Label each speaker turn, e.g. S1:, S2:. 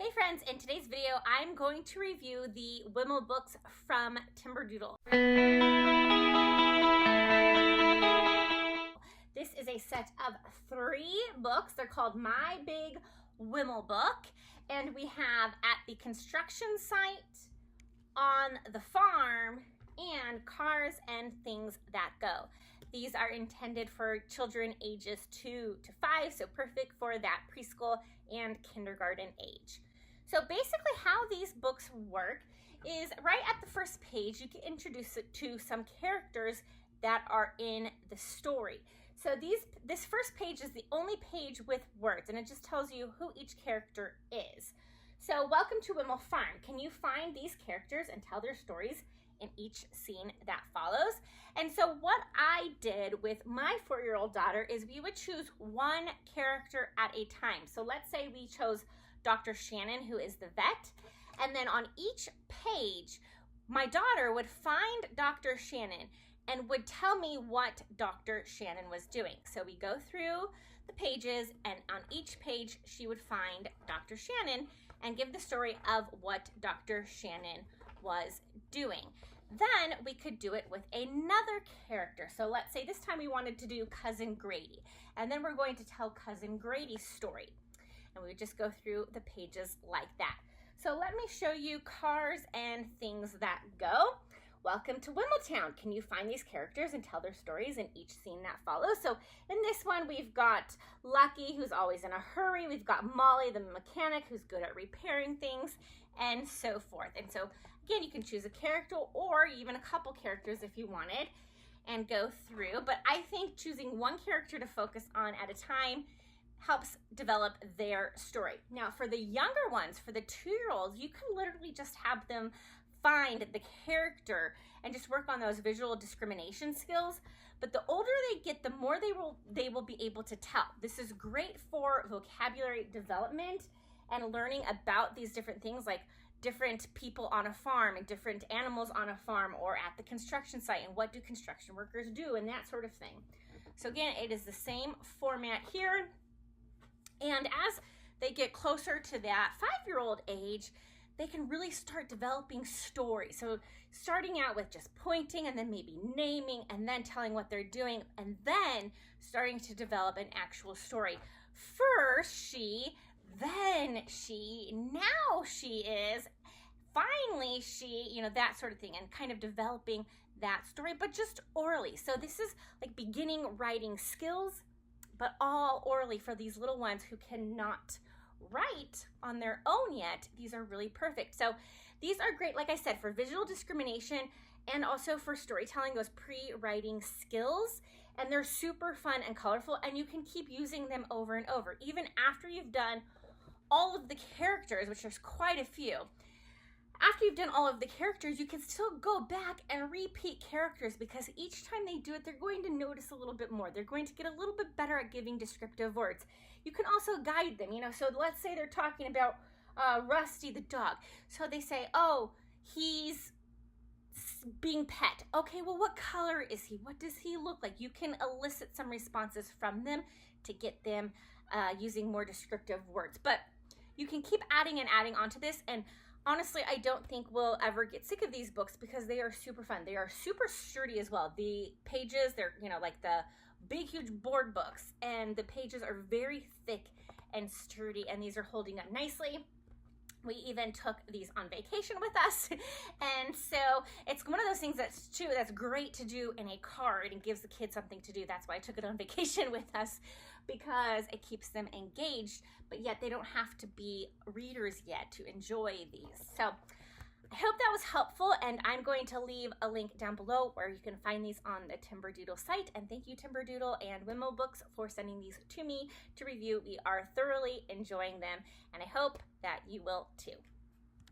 S1: Hey friends, in today's video, I'm going to review the Wimmelbooks from Timberdoodle. This is a set of 3 books. They're called My Big Wimmelbook, and we have at the construction site, on the farm, and Cars and Things That Go. These are intended for children ages 2 to 5, so perfect for that preschool and kindergarten age. So basically how these books work is right at the first page, you get introduced to some characters that are in the story. So this first page is the only page with words, and it just tells you who each character is. So welcome to Wimmel Farm. Can you find these characters and tell their stories in each scene that follows? And so what I did with my 4-year-old daughter is we would choose one character at a time. So let's say we chose Dr. Shannon, who is the vet, and then on each page, my daughter would find Dr. Shannon and would tell me what Dr. Shannon was doing. So we go through the pages, and on each page, she would find Dr. Shannon and give the story of what Dr. Shannon was doing. Then we could do it with another character. So let's say this time we wanted to do Cousin Grady, and then we're going to tell Cousin Grady's story. And we would just go through the pages like that. So let me show you Cars and Things That Go. Welcome to Wimmeltown. Can you find these characters and tell their stories in each scene that follows? So in this one, we've got Lucky, who's always in a hurry. We've got Molly, the mechanic, who's good at repairing things, and so forth. And so again, you can choose a character or even a couple characters if you wanted and go through. But I think choosing one character to focus on at a time helps develop their story. Now for the younger ones, for the 2-year-olds, you can literally just have them find the character and just work on those visual discrimination skills. But the older they get, the more they will be able to tell. This is great for vocabulary development and learning about these different things, like different people on a farm and different animals on a farm or at the construction site, and what do construction workers do and that sort of thing. So again, it is the same format here. And as they get closer to that 5-year-old age, they can really start developing stories. So starting out with just pointing and then maybe naming and then telling what they're doing and then starting to develop an actual story. First she, then she, now she is, finally she, that sort of thing, and kind of developing that story, but just orally. So this is like beginning writing skills, but all orally for these little ones who cannot write on their own yet. These are really perfect. So these are great, like I said, for visual discrimination and also for storytelling, those pre-writing skills. And they're super fun and colorful, and you can keep using them over and over. Even after you've done all of the characters, which there's quite a few, after you've done all of the characters, you can still go back and repeat characters, because each time they do it, they're going to notice a little bit more. They're going to get a little bit better at giving descriptive words. You can also guide them, so let's say they're talking about Rusty the dog. So they say, oh, he's being pet. Okay, well, what color is he? What does he look like? You can elicit some responses from them to get them using more descriptive words. But you can keep adding and adding onto this, and honestly, I don't think we'll ever get sick of these books because they are super fun. They are super sturdy as well. The pages, they're, like the big, huge board books, and the pages are very thick and sturdy, and these are holding up nicely. We even took these on vacation with us. And so it's one of those things that's great to do in a car, and it gives the kids something to do. That's why I took it on vacation with us, because it keeps them engaged, but yet they don't have to be readers yet to enjoy these. So I hope that was helpful, and I'm going to leave a link down below where you can find these on the Timberdoodle site. And thank you, Timberdoodle and Wimmelbooks, for sending these to me to review. We are thoroughly enjoying them, and I hope that you will too.